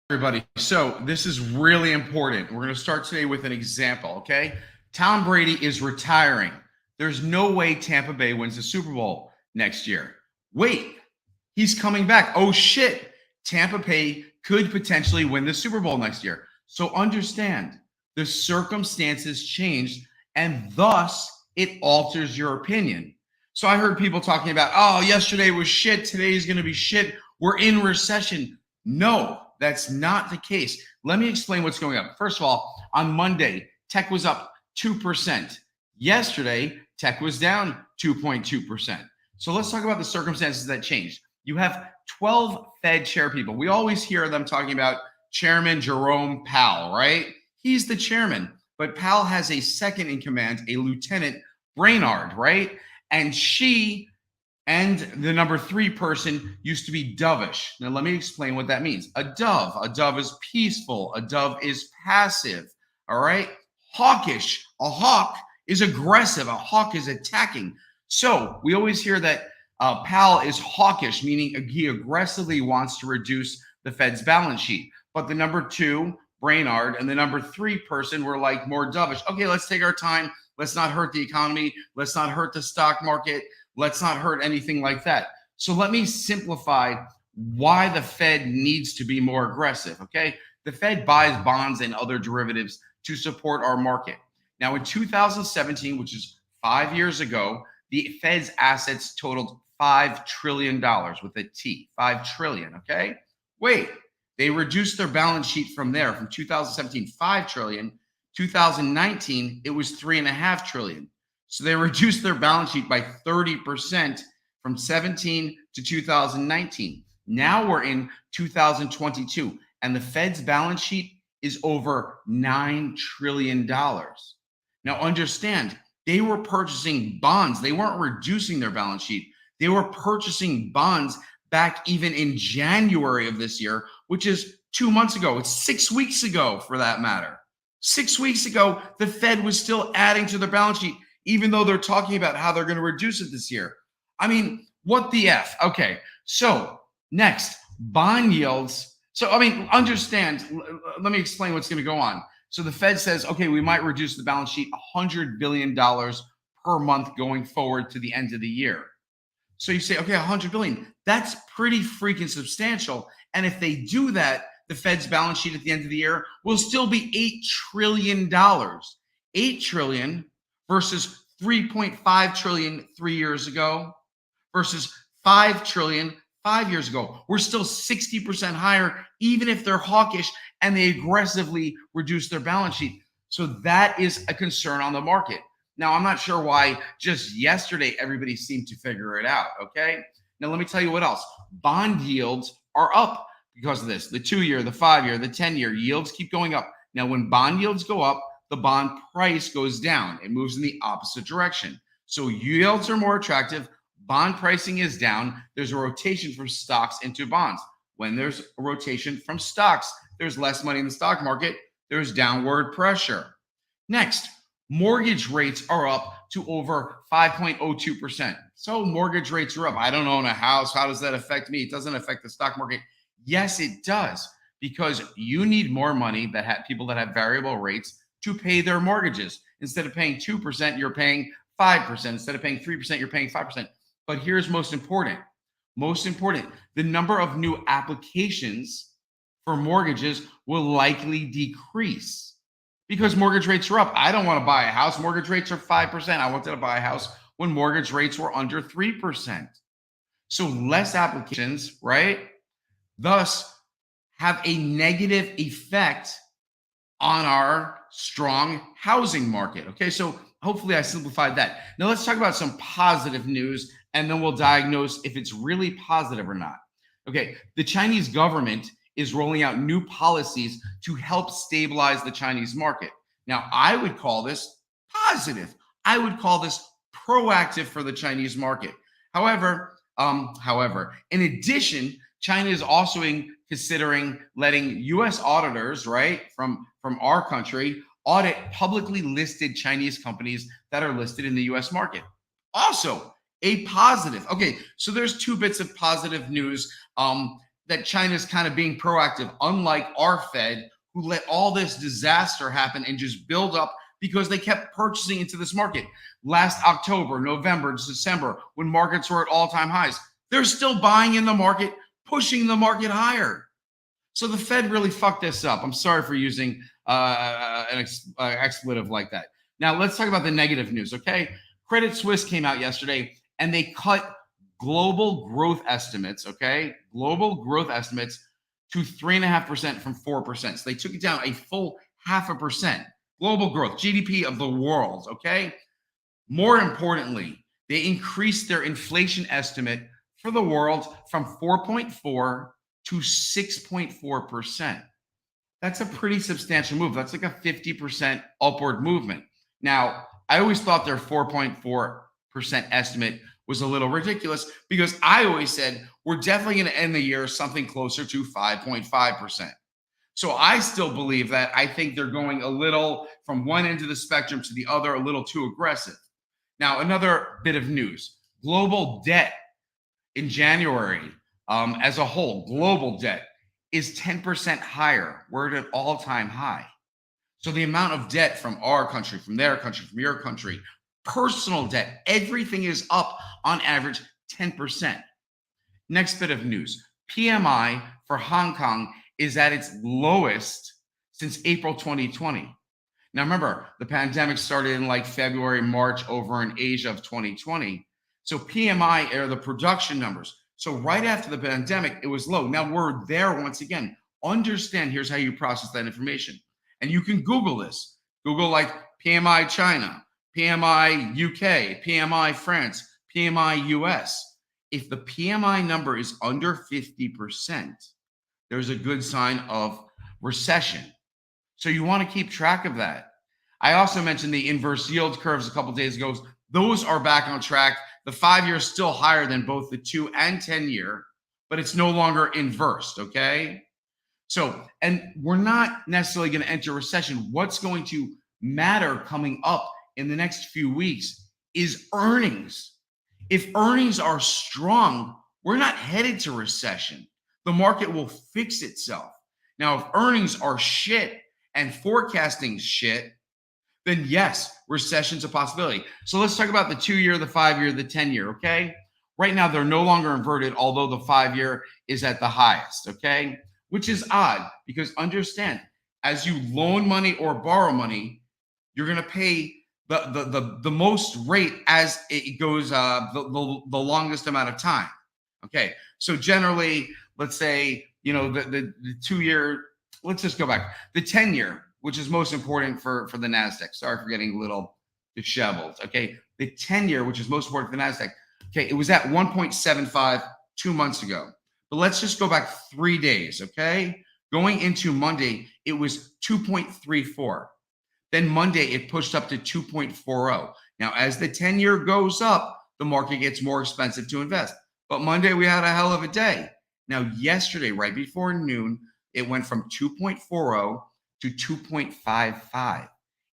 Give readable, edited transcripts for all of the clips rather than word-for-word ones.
Everybody. So this is really important. We're going to start today with an example, okay? Tom Brady is retiring. There's no way Tampa Bay wins the Super Bowl next year. Wait, he's coming back. Oh shit. Tampa Bay could potentially win the Super Bowl next year. So understand the circumstances changed and thus it alters your opinion. So I heard people talking about, oh, yesterday was shit. Today's going to be shit. We're in recession. No, that's not the case. Let me explain what's going on. First of all, on Monday, tech was up 2%. Yesterday, tech was down 2.2%. So let's talk about the circumstances that changed. You have 12 Fed chair people. We always hear them talking about Chairman Jerome Powell, right? He's the chairman, but Powell has a second in command, a Lieutenant Brainard, right? And she and the number 3 person used to be dovish. Now, let me explain what that means. A dove is peaceful. A dove is passive. All right. Hawkish. A hawk is aggressive. A hawk is attacking. So we always hear that Powell is hawkish, meaning he aggressively wants to reduce the Fed's balance sheet. But the number 2, Brainard, and the number 3 person were like more dovish. Okay, let's take our time. Let's not hurt the economy. Let's not hurt the stock market. Let's not hurt anything like that. So let me simplify why the Fed needs to be more aggressive, okay? The Fed buys bonds and other derivatives to support our market. Now, in 2017, which is 5 years ago, the Fed's assets totaled $5 trillion with a T, 5 trillion, okay? Wait, they reduced their balance sheet from there, from 2017, 5 trillion. 2019, it was 3.5 trillion. So they reduced their balance sheet by 30% from 17 to 2019. Now we're in 2022, and the Fed's balance sheet is over $9 trillion. Now understand, they were purchasing bonds. They weren't reducing their balance sheet. They were purchasing bonds back even in January of this year, which is 2 months ago. It's 6 weeks ago, for that matter. 6 weeks ago, the Fed was still adding to their balance sheet, even though they're talking about how they're going to reduce it this year. I mean, what the F? Okay, so next, bond yields. So, I mean, understand, let me explain what's going to go on. So the Fed says, okay, we might reduce the balance sheet $100 billion per month going forward to the end of the year. So you say, okay, $100 billion, that's pretty freaking substantial. And if they do that, the Fed's balance sheet at the end of the year will still be $8 trillion. $8 trillion versus 3.5 trillion 3 years ago versus 5 trillion 5 years ago. We're still 60% higher, even if they're hawkish and they aggressively reduce their balance sheet. So that is a concern on the market. Now, I'm not sure why just yesterday everybody seemed to figure it out, okay? Now, let me tell you what else. Bond yields are up because of this. The 2-year, the 5-year, the 10-year yields keep going up. Now, when bond yields go up, the bond price goes down. It moves in the opposite direction. So yields are more attractive. Bond pricing is down. There's a rotation from stocks into bonds. When there's a rotation from stocks, there's less money in the stock market. There's downward pressure. Next, mortgage rates are up to over 5.02%. So mortgage rates are up. I don't own a house. How does that affect me? It doesn't affect the stock market. Yes, it does, because you need more money that have people that have variable rates to pay their mortgages. Instead of paying 2%, you're paying 5%. Instead of paying 3%, you're paying 5%. But here's most important. Most important, the number of new applications for mortgages will likely decrease because mortgage rates are up. I don't want to buy a house. Mortgage rates are 5%. I wanted to buy a house when mortgage rates were under 3%. So less applications, right? Thus have a negative effect on our strong housing market. Okay, so hopefully I simplified that. Now let's talk about some positive news, and then we'll diagnose if it's really positive or not. Okay, the Chinese government is rolling out new policies to help stabilize the Chinese market. Now, I would call this positive. I would call this proactive for the Chinese market. However, in addition, China is also considering letting U.S. auditors, right, from our country, audit publicly listed Chinese companies that are listed in the U.S. market. Also, a positive. Okay, so there's 2 bits of positive news. that China's kind of being proactive, unlike our Fed, who let all this disaster happen and just build up because they kept purchasing into this market. Last October, November, December, when markets were at all-time highs, they're still buying in the market, pushing the market higher. So the Fed really fucked this up. I'm sorry for using an expletive like that. Now let's talk about the negative news, okay? Credit Suisse came out yesterday and they cut global growth estimates, okay? Global growth estimates to 3.5% from 4%. So they took it down a full 0.5%. Global growth, GDP of the world, okay? More importantly, they increased their inflation estimate for the world from 4.4 to 6.4%. That's a pretty substantial move. That's like a 50% upward movement. Now, I always thought their 4.4% estimate was a little ridiculous because I always said we're definitely going to end the year something closer to 5.5%. So I still believe that. I think they're going a little from one end of the spectrum to the other, a little too aggressive. Now, another bit of news. Global debt in January as a whole, global debt is 10% higher. We're at an all-time high. So the amount of debt from our country, from their country, from your country, personal debt, everything is up on average 10%. Next bit of news. PMI for Hong Kong is at its lowest since April 2020. Now, remember, the pandemic started in like February, March over in Asia of 2020. So PMI are the production numbers. So right after the pandemic, it was low. Now we're there once again. Understand, here's how you process that information. And you can Google this. Google like PMI China, PMI UK, PMI France, PMI US. If the PMI number is under 50%, there's a good sign of recession. So you want to keep track of that. I also mentioned the inverse yield curves a couple of days ago. Those are back on track. The 5-year is still higher than both the 2 and 10-year, but it's no longer inversed, okay? So, and we're not necessarily going to enter recession. What's going to matter coming up in the next few weeks is earnings. If earnings are strong, we're not headed to recession. The market will fix itself. Now, if earnings are shit and forecasting shit, then yes, recession's a possibility. So let's talk about the 2-year, the 5-year, the 10-year, okay? Right now, they're no longer inverted, although the 5-year is at the highest, okay? Which is odd because understand, as you loan money or borrow money, you're going to pay the most rate as it goes the longest amount of time. Okay, so generally, let's say, you know, the 2-year, let's just go back. The 10-year, which is most important for the NASDAQ. Sorry for getting a little disheveled. Okay, the 10-year, which is most important for the NASDAQ. Okay, it was at 1.75 2 months ago. But let's just go back 3 days, okay? Going into Monday, it was 2.34. Then Monday, it pushed up to 2.40. Now, as the 10-year goes up, the market gets more expensive to invest. But Monday, we had a hell of a day. Now, yesterday, right before noon, it went from 2.40 to 2.55.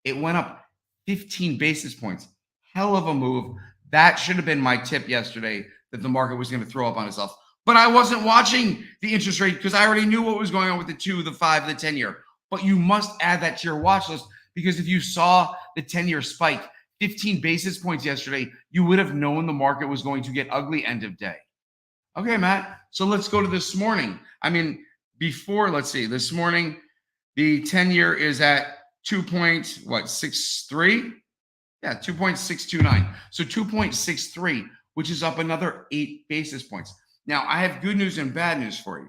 It went up 15 basis points. Hell of a move. That should have been my tip yesterday, that the market was going to throw up on itself. But I wasn't watching the interest rate because I already knew what was going on with the 2, the 5, the 10-year. But you must add that to your watch list because if you saw the 10-year spike 15 basis points yesterday, you would have known the market was going to get ugly end of day. Okay, Matt. So let's go to this morning. I mean, before, let's see, this morning, the 10-year is at 2.63? Yeah, 2.629. So 2.63, which is up another 8 basis points. Now, I have good news and bad news for you.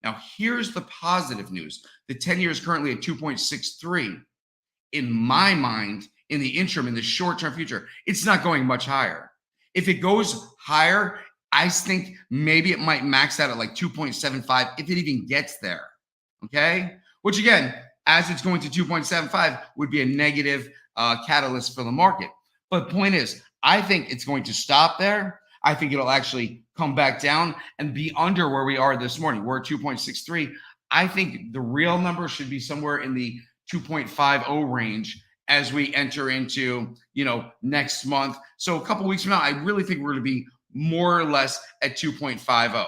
Now, here's the positive news. The 10-year is currently at 2.63. In my mind, in the interim, in the short-term future, it's not going much higher. If it goes higher, I think maybe it might max out at like 2.75 if it even gets there, okay? Which again, as it's going to 2.75 would be a negative catalyst for the market. But the point is, I think it's going to stop there. I think it'll actually come back down and be under where we are this morning. We're at 2.63. I think the real number should be somewhere in the 2.50 range as we enter into, you know, next month. So a couple weeks from now, I really think we're going to be more or less at 2.50.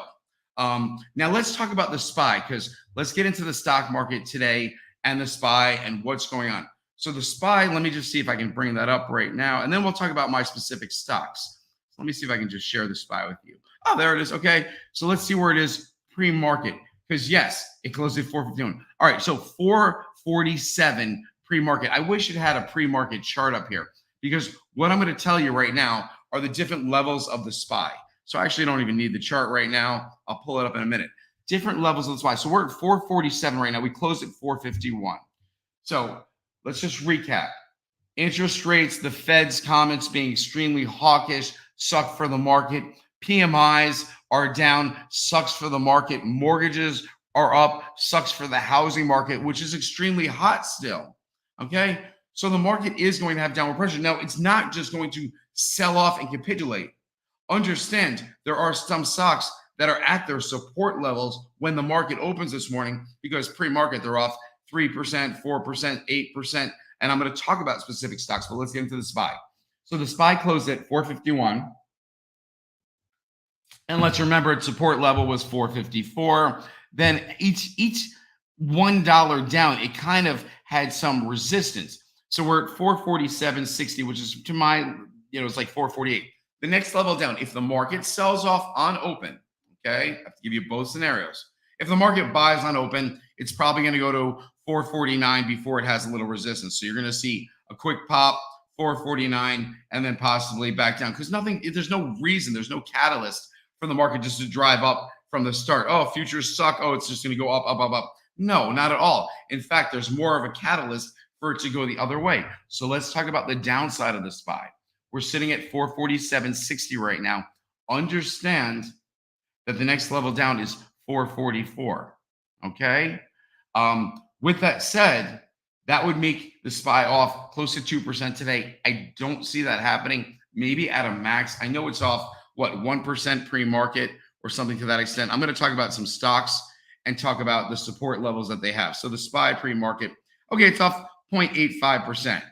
Now let's talk about the SPY, because let's get into the stock market today and the SPY and what's going on. So the SPY, let me just see if I can bring that up right now, and then we'll talk about my specific stocks. Let me see if I can just share the SPY with you. Oh, there it is. Okay, so let's see where it is pre-market, because yes, it closed at 451. All right, so 447 pre-market. I wish it had a pre-market chart up here, because what I'm going to tell you right now are the different levels of the SPY. So I actually don't even need the chart right now. I'll pull it up in a minute. Different levels of the SPY. So we're at 447 right now. We closed at 451. So let's just recap. Interest rates, the Fed's comments being extremely hawkish, suck for the market. PMIs are down, sucks for the market. Mortgages are up, sucks for the housing market, which is extremely hot still. Okay, so the market is going to have downward pressure. Now, it's not just going to sell off and capitulate. Understand, there are some stocks that are at their support levels when the market opens this morning, because pre-market they're off 3%, 4%, 8%. And I'm going to talk about specific stocks, but let's get into the SPY. So the SPY closed at 451. And let's remember its support level was 454. Then each $1 down, it kind of had some resistance. So we're at 447.60, which is to my, it's like 448. The next level down, if the market sells off on open, okay, I have to give you both scenarios. If the market buys on open, it's probably going to go to 449 before it has a little resistance. So you're going to see a quick pop, 449, and then possibly back down, because there's no reason, there's no catalyst for the market just to drive up from the start. Oh, futures suck. Oh, it's just going to go up, up, up, up. No, not at all. In fact, there's more of a catalyst for it to go the other way. So let's talk about the downside of the SPY. We're sitting at 447.60 right now. Understand that the next level down is 444. Okay. With that said, that would make the SPY off close to 2% today. I don't see that happening. Maybe at a max. I know it's off, 1% pre-market or something to that extent. I'm going to talk about some stocks and talk about the support levels that they have. So the SPY pre-market, okay, it's off 0.85%.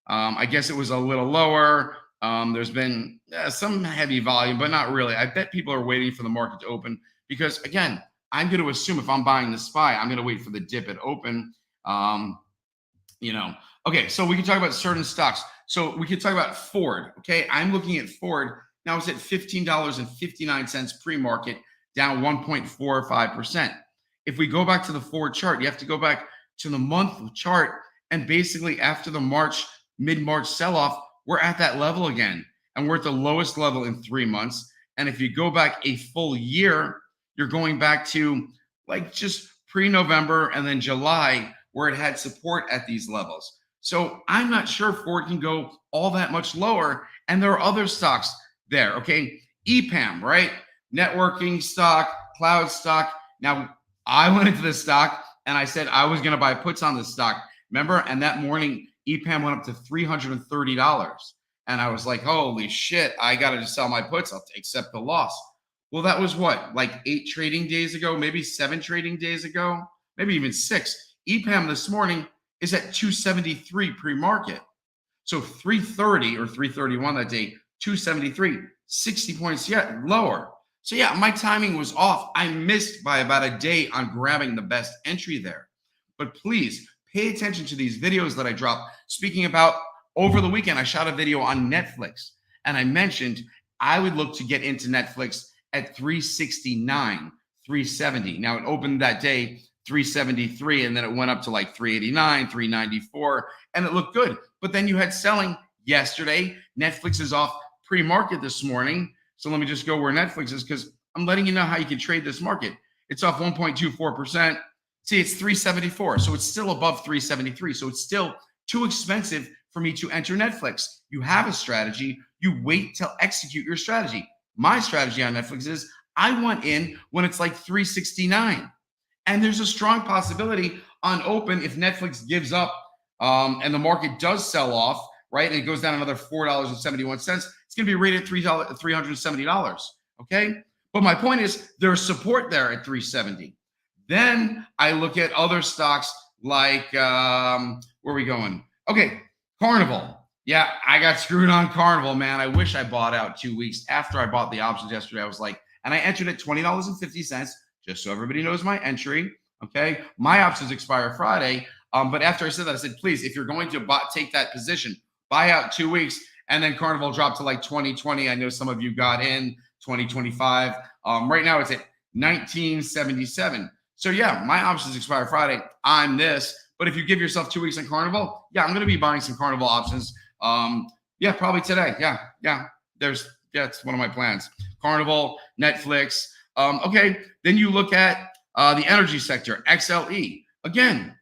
I guess it was a little lower. There's been some heavy volume, but not really. I bet people are waiting for the market to open, because again, I'm going to assume if I'm buying the SPY, I'm going to wait for the dip at open. Okay, so we can talk about certain stocks. So we can talk about Ford. Okay, I'm looking at Ford. Now it's at $15.59 pre-market, down 1.45%. If we go back to the Ford chart, you have to go back to the month chart. And basically after the mid-March sell-off, we're at that level again. And we're at the lowest level in 3 months. And if you go back a full year, you're going back to like just pre-November and then July, where it had support at these levels. So I'm not sure Ford can go all that much lower. And there are other stocks there. Okay. EPAM, right? Networking stock, cloud stock. Now, I went into this stock and I said I was going to buy puts on this stock. Remember? And that morning, EPAM went up to $330. And I was like, holy shit, I got to sell my puts. I'll accept the loss. Well, that was what, like 8 trading days ago, maybe 7 trading days ago, maybe even 6. EPAM this morning is at 273 pre-market. So 330 or 331 that day, 273, 60 points yet lower. So yeah, my timing was off. I missed by about a day on grabbing the best entry there. But please pay attention to these videos that I drop. Speaking about over the weekend, I shot a video on Netflix and I mentioned I would look to get into Netflix at 369, 370. Now it opened that day 373 and then it went up to like 389, 394 and it looked good. But then you had selling yesterday. Netflix is off pre-market this morning. So let me just go where Netflix is, because I'm letting you know how you can trade this market. It's off 1.24%. See, it's 374. So it's still above 373. So it's still too expensive for me to enter Netflix. You have a strategy. You wait till execute your strategy. My strategy on Netflix is I want in when it's like 369. And there's a strong possibility on open if Netflix gives up and the market does sell off, right? And it goes down another $4.71. It's going to be rated $370. Okay. But my point is there's support there at 370. Then I look at other stocks like, where are we going? Okay. Carnival. Yeah, I got screwed on Carnival, man. I wish I bought out 2 weeks after I bought the options yesterday. I was like, and I entered at $20.50, just so everybody knows my entry. Okay. My options expire Friday. But after I said that, I said, please, if you're going to take that position, buy out 2 weeks. And then Carnival dropped to like 2020. I know some of you got in 2025. Right now it's at 1977. So yeah, my options expire Friday. I'm this. But if you give yourself 2 weeks on Carnival, yeah, I'm going to be buying some Carnival options. Yeah, probably today. Yeah. It's one of my plans. Carnival, Netflix. Okay, then you look at the energy sector, XLE. Again,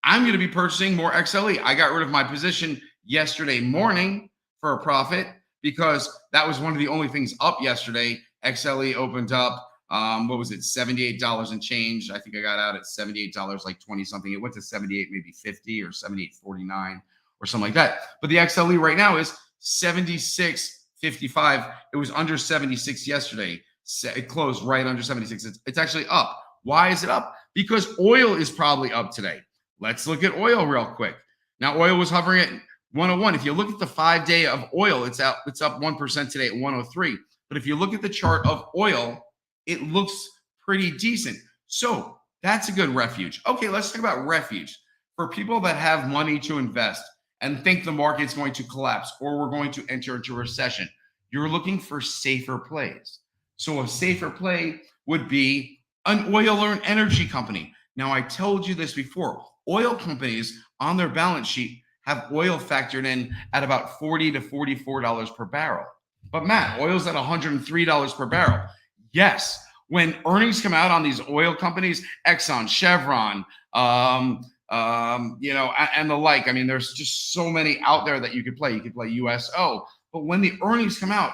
I'm going to be purchasing more XLE. I got rid of my position yesterday morning for a profit because that was one of the only things up yesterday. XLE opened up, what was it, $78 and change. I think I got out at $78, like 20 something. It went to 78, maybe 50 or 78.49 or something like that. But the XLE right now is 76.55. It was under 76 yesterday. It closed right under 76. It's actually up. Why is it up? Because oil is probably up today. Let's look at oil real quick. Now, oil was hovering at 101. If you look at the 5-day of oil, it's up 1% today at 103. But if you look at the chart of oil, it looks pretty decent. So that's a good refuge. Okay, let's talk about refuge. For people that have money to invest and think the market's going to collapse or we're going to enter into a recession, you're looking for safer plays. So a safer play would be an oil or an energy company. Now, I told you this before. Oil companies on their balance sheet have oil factored in at about $40 to $44 per barrel. But Matt, oil's at $103 per barrel. Yes, when earnings come out on these oil companies, Exxon, Chevron, and the like. I mean, there's just so many out there that you could play. You could play USO. But when the earnings come out,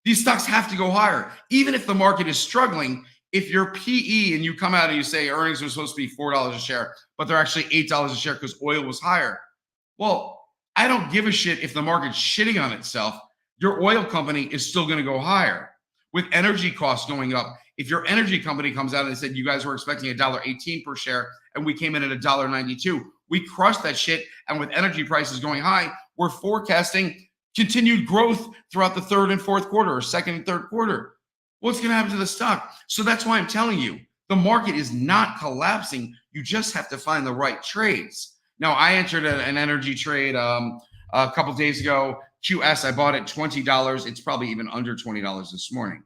these stocks have to go higher. Even if the market is struggling, if you're PE and you come out and you say earnings are supposed to be $4 a share, but they're actually $8 a share because oil was higher. Well, I don't give a shit if the market's shitting on itself. Your oil company is still going to go higher. With energy costs going up, if your energy company comes out and they said you guys were expecting $1.18 per share and we came in at $1.92, we crushed that shit. And with energy prices going high, we're forecasting continued growth throughout the third and fourth quarter or second and third quarter. What's going to happen to the stock? So that's why I'm telling you, the market is not collapsing. You just have to find the right trades. Now, I entered an energy trade a couple days ago. QS, I bought it $20. It's probably even under $20 this morning.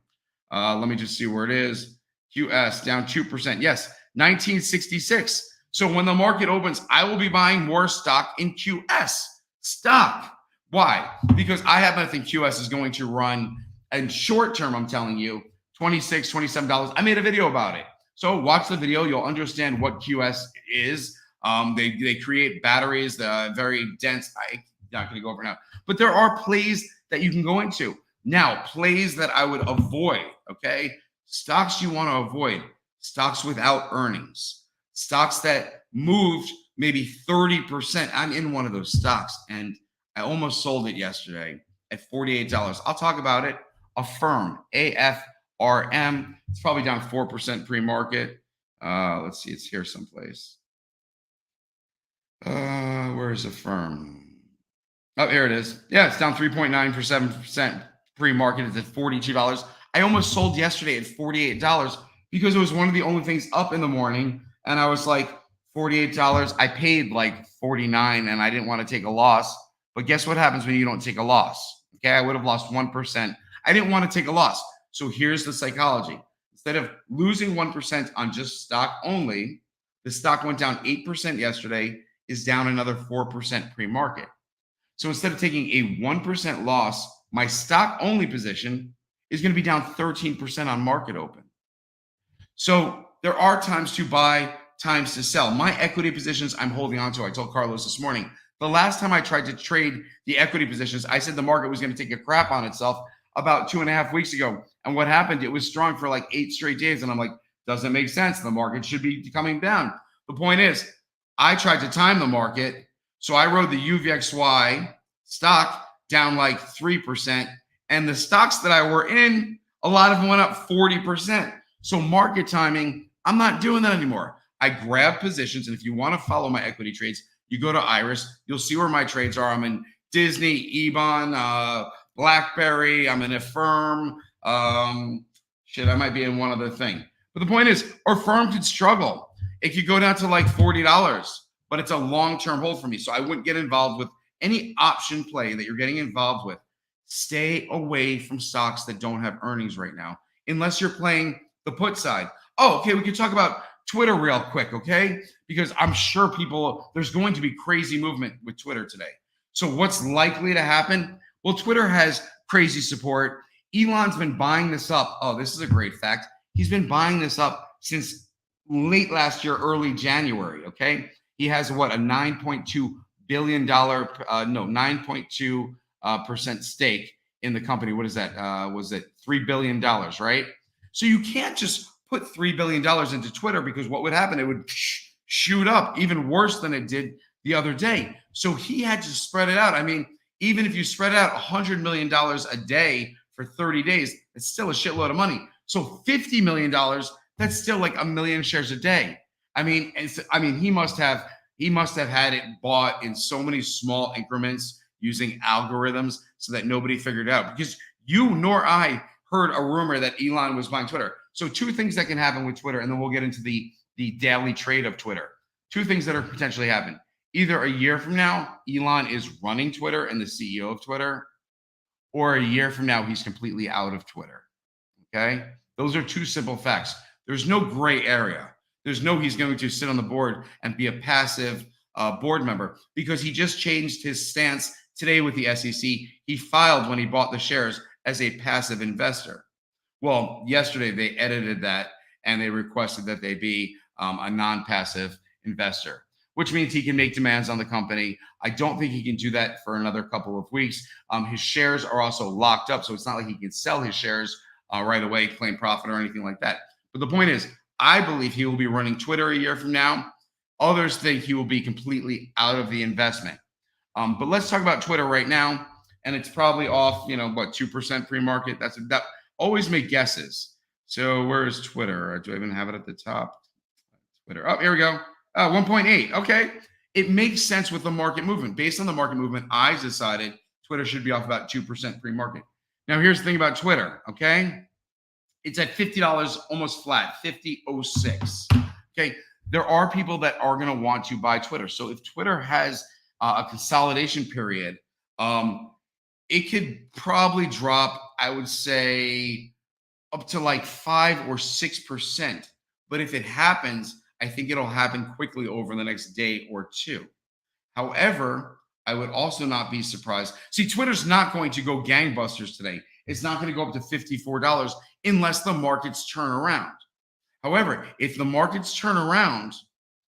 Let me just see where it is. QS down 2%. Yes, 1966. So when the market opens, I will be buying more stock in QS stock. Why? Because I happen to think QS is going to run in short term. I'm telling you, $26, $27. I made a video about it. So watch the video. You'll understand what QS is. They create batteries, very dense. I'm not going to go over now. But there are plays that you can go into. Now, plays that I would avoid, okay? Stocks you want to avoid. Stocks without earnings. Stocks that moved maybe 30%. I'm in one of those stocks, and I almost sold it yesterday at $48. I'll talk about it. Affirm, AFRM. It's probably down 4% pre-market. Let's see. It's here someplace. Where is Affirm? Oh, here it is. Yeah, it's down 3.9% pre-market. It's at $42. I almost sold yesterday at $48 because it was one of the only things up in the morning. And I was like, $48. I paid like $49 and I didn't want to take a loss. But guess what happens when you don't take a loss? Okay, I would have lost 1%. I didn't want to take a loss. So here's the psychology. Instead of losing 1% on just stock only, the stock went down 8% yesterday, is down another 4% pre-market. So instead of taking a 1% loss, my stock only position is going to be down 13% on market open. So there are times to buy, times to sell. My equity positions I'm holding on to. I told Carlos this morning, the last time I tried to trade the equity positions, I said the market was going to take a crap on itself about 2.5 weeks ago. And what happened? It was strong for like 8 straight days. And I'm like, doesn't make sense. The market should be coming down. The point is, I tried to time the market. So I rode the UVXY stock down like 3%. And the stocks that I were in, a lot of them went up 40%. So market timing, I'm not doing that anymore. I grab positions. And if you want to follow my equity trades, you go to Iris. You'll see where my trades are. I'm in Disney, Ebon, BlackBerry. I'm in Affirm. Shit, I might be in one other thing. But the point is, our firm could struggle. It could go down to like $40, but it's a long-term hold for me. So I wouldn't get involved with any option play that you're getting involved with. Stay away from stocks that don't have earnings right now, unless you're playing the put side. Oh, okay, we could talk about Twitter real quick, okay? Because I'm sure there's going to be crazy movement with Twitter today. So what's likely to happen? Well, Twitter has crazy support. Elon's been buying this up. Oh, this is a great fact. He's been buying this up since late last year, early January, okay? He has what, a $9.2 billion, 9.2% stake in the company. What is that? Was it $3 billion, right? So you can't just put $3 billion into Twitter, because what would happen? It would shoot up even worse than it did the other day. So he had to spread it out. I mean, even if you spread out $100 million a day for 30 days, it's still a shitload of money. So $50 million, that's still like 1 million shares a day. I mean, he must have had it bought in so many small increments using algorithms so that nobody figured it out, because you nor I heard a rumor that Elon was buying Twitter. So two things that can happen with Twitter, and then we'll get into the daily trade of Twitter. Two things that are potentially happen. Either a year from now, Elon is running Twitter and the CEO of Twitter, or a year from now, he's completely out of Twitter. Okay? Those are two simple facts. There's no gray area. There's no he's going to sit on the board and be a passive board member, because he just changed his stance today with the SEC. He filed when he bought the shares as a passive investor. Well, yesterday they edited that and they requested that they be a non-passive investor, which means he can make demands on the company. I don't think he can do that for another couple of weeks. His shares are also locked up, so it's not like he can sell his shares right away, claim profit or anything like that. But the point is, I believe he will be running Twitter a year from now. Others think he will be completely out of the investment. But let's talk about Twitter right now. And it's probably off, 2% pre-market. That always make guesses. So where is Twitter? Do I even have it at the top? Twitter. Oh, here we go. 1.8. Okay. It makes sense with the market movement. Based on the market movement, I decided Twitter should be off about 2% pre-market. Now, here's the thing about Twitter. Okay. It's at $50, almost flat, 50.06. Okay. There are people that are going to want to buy Twitter. So if Twitter has a consolidation period, it could probably drop, I would say, up to like 5 or 6%. But if it happens, I think it'll happen quickly over the next day or two. However, I would also not be surprised. See, Twitter's not going to go gangbusters today. It's not going to go up to $54 unless the markets turn around. However, if the markets turn around,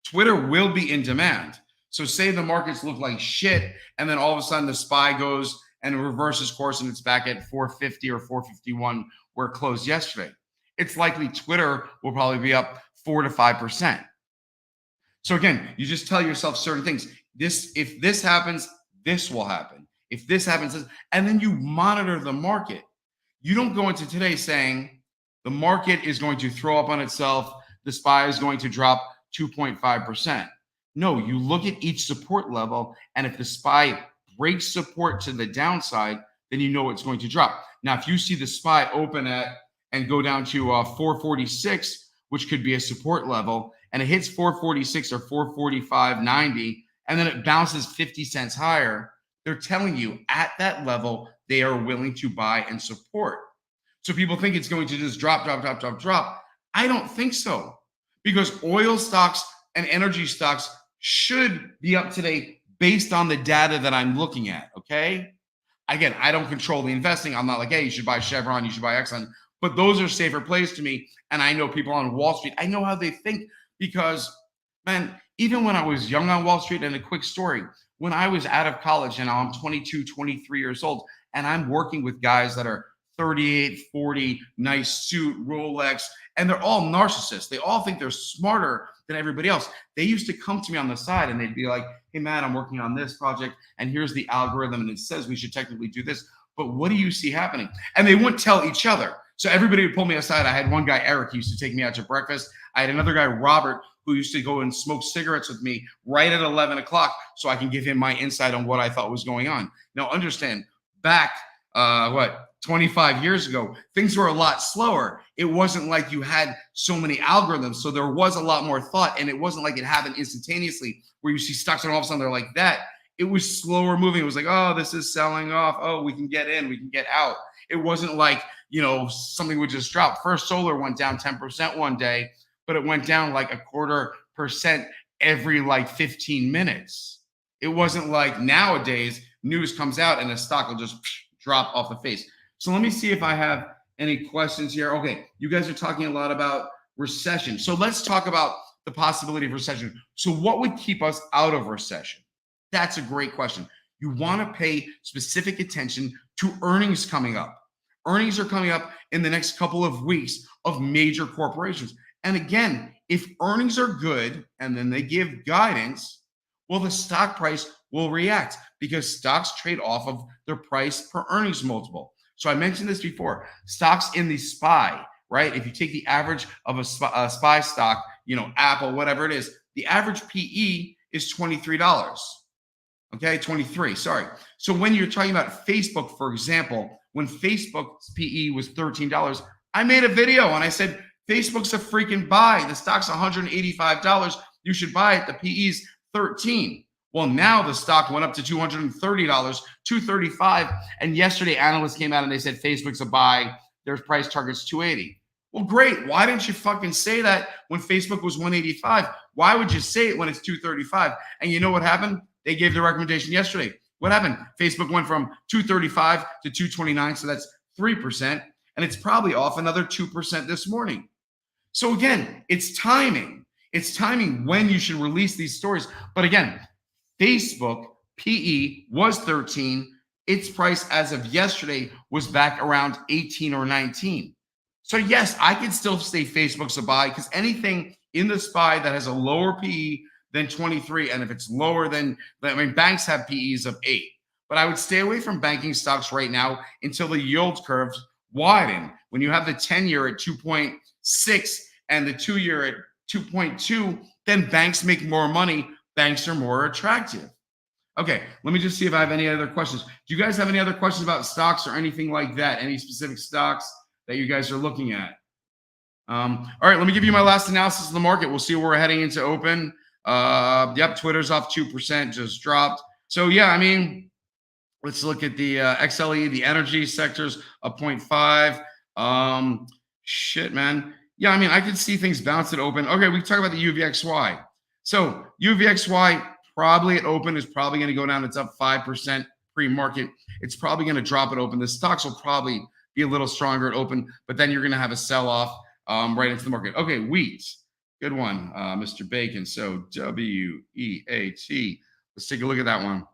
Twitter will be in demand. So say the markets look like shit, and then all of a sudden the SPY goes and reverses course and it's back at 450 or 451 where it closed yesterday. It's likely Twitter will probably be up 4 to 5%. So again, you just tell yourself certain things. If this happens, this will happen. If this happens, and then you monitor the market. You don't go into today saying the market is going to throw up on itself. The SPY is going to drop 2.5%. No, you look at each support level, and if the SPY breaks support to the downside, then you know it's going to drop. Now, if you see the SPY open at and go down to 446, which could be a support level, and it hits 446 or 445.90, and then it bounces 50 cents higher, they're telling you at that level they are willing to buy and support. So people think it's going to just drop. I don't think so, because oil stocks and energy stocks should be up today based on the data that I'm looking at, okay? Again, I don't control the investing. I'm not like, hey, you should buy Chevron, you should buy Exxon. But those are safer plays to me. And I know people on Wall Street, I know how they think, because, man, even when I was young on Wall Street, and a quick story, when I was out of college and now I'm 22, 23 years old, and I'm working with guys that are 38, 40, nice suit, Rolex, and they're all narcissists. They all think they're smarter than everybody else. They used to come to me on the side and they'd be like, hey, Matt, I'm working on this project, and here's the algorithm, and it says we should technically do this, but what do you see happening? And they wouldn't tell each other. So everybody would pull me aside. I had one guy, Eric, who used to take me out to breakfast. I had another guy, Robert, who used to go and smoke cigarettes with me right at 11 o'clock so I can give him my insight on what I thought was going on. Now, understand, back, 25 years ago, things were a lot slower. It wasn't like you had so many algorithms. So there was a lot more thought, and it wasn't like it happened instantaneously where you see stocks and all of a sudden they're like that. It was slower moving. It was like, oh, this is selling off. Oh, we can get in, we can get out. It wasn't like, something would just drop. First Solar went down 10% one day, but it went down like 0.25% every like 15 minutes. It wasn't like nowadays news comes out and the stock will just drop off the face. So let me see if I have any questions here. Okay, you guys are talking a lot about recession. So let's talk about the possibility of recession. So what would keep us out of recession? That's a great question. You want to pay specific attention to earnings coming up. Earnings are coming up in the next couple of weeks of major corporations. And again, if earnings are good and then they give guidance, well, the stock price will react because stocks trade off of their price per earnings multiple. So I mentioned this before, stocks in the SPY, right? If you take the average of a SPY stock, Apple, whatever it is, the average PE is $23. Okay, 23, sorry. So when you're talking about Facebook, for example, when Facebook's PE was $13, I made a video and I said, Facebook's a freaking buy. The stock's $185. You should buy it. The PE's 13. Well, now the stock went up to $230, $235. And yesterday, analysts came out and they said Facebook's a buy. Their price target's 280. Well, great. Why didn't you fucking say that when Facebook was 185? Why would you say it when it's 235? And you know what happened? They gave the recommendation yesterday. What happened? Facebook went from 235 to 229. So that's 3%. And it's probably off another 2% this morning. So again, it's timing. It's timing when you should release these stories. But again, Facebook PE was 13. Its price as of yesterday was back around 18 or 19. So yes, I can still say Facebook's a buy because anything in the SPY that has a lower PE than 23, and if it's lower than, banks have PEs of 8. But I would stay away from banking stocks right now until the yield curves widen. When you have the 10-year at 2.6 and the 2-year at 2.2, then banks make more money. Banks are more attractive. Okay, let me just see if I have any other questions. Do you guys have any other questions about stocks or anything like that? Any specific stocks that you guys are looking at? All right, let me give you my last analysis of the market. We'll see where we're heading into open. Yep, Twitter's off 2%, just dropped. So yeah, let's look at the XLE, the energy sectors up 0.5. Shit, man. Yeah, I could see things bounce at open. Okay, we can talk about the UVXY. So UVXY probably at open is probably going to go down. It's up 5% pre-market. It's probably going to drop at open. The stocks will probably be a little stronger at open, but then you're going to have a sell-off right into the market. Okay, wheat. Good one, Mr. Bacon. So WEAT. Let's take a look at that one.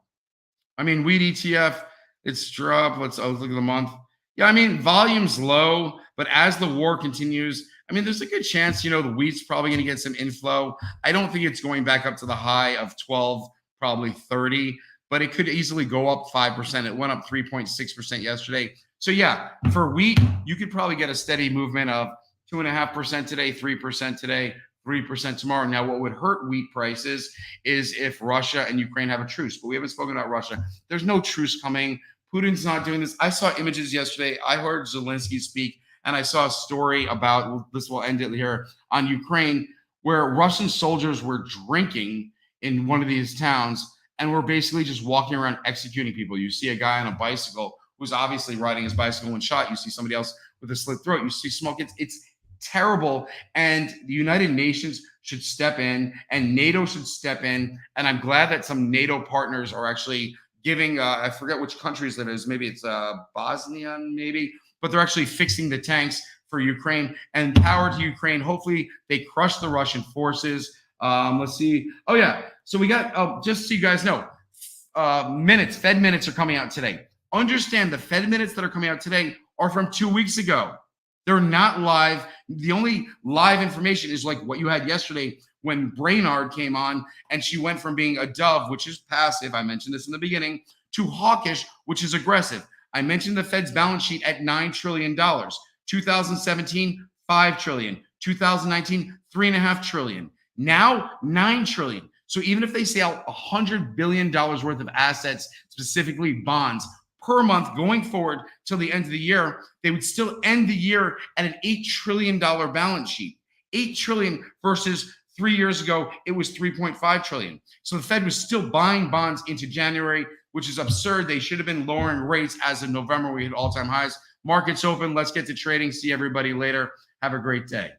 Wheat ETF, it's dropped. Let's look at the month. Yeah, volume's low, but as the war continues, there's a good chance, the wheat's probably going to get some inflow. I don't think it's going back up to the high of 12, probably 30, but it could easily go up 5%. It went up 3.6% yesterday. So yeah, for wheat, you could probably get a steady movement of 2.5% today, 3% today, 3% tomorrow. Now, what would hurt wheat prices is if Russia and Ukraine have a truce, but we haven't spoken about Russia. There's no truce coming. Putin's not doing this. I saw images yesterday. I heard Zelensky speak, and I saw a story about, this will end it here, on Ukraine, where Russian soldiers were drinking in one of these towns and were basically just walking around executing people. You see a guy on a bicycle who's obviously riding his bicycle and shot. You see somebody else with a slit throat. You see smoke. It's terrible. And the United Nations should step in and NATO should step in. And I'm glad that some NATO partners are actually giving, I forget which countries that is. Maybe it's Bosnia, maybe. But they're actually fixing the tanks for Ukraine and power to Ukraine. Hopefully they crush the Russian forces. Let's see. Oh, yeah. So we got, just so you guys know, Fed minutes are coming out today. Understand the Fed minutes that are coming out today are from 2 weeks ago. They're not live. The only live information is like what you had yesterday when Brainard came on and she went from being a dove, which is passive, I mentioned this in the beginning, to hawkish, which is aggressive. I mentioned the Fed's balance sheet at $9 trillion. 2017, $5 trillion. 2019, $3.5 trillion. Now, $9 trillion. So even if they sell $100 billion worth of assets, specifically bonds, per month going forward till the end of the year, they would still end the year at an $8 trillion balance sheet. 8 trillion versus 3 years ago, it was 3.5 trillion. So the Fed was still buying bonds into January, which is absurd. They should have been lowering rates as of November. We hit all-time highs. Markets open. Let's get to trading. See everybody later. Have a great day.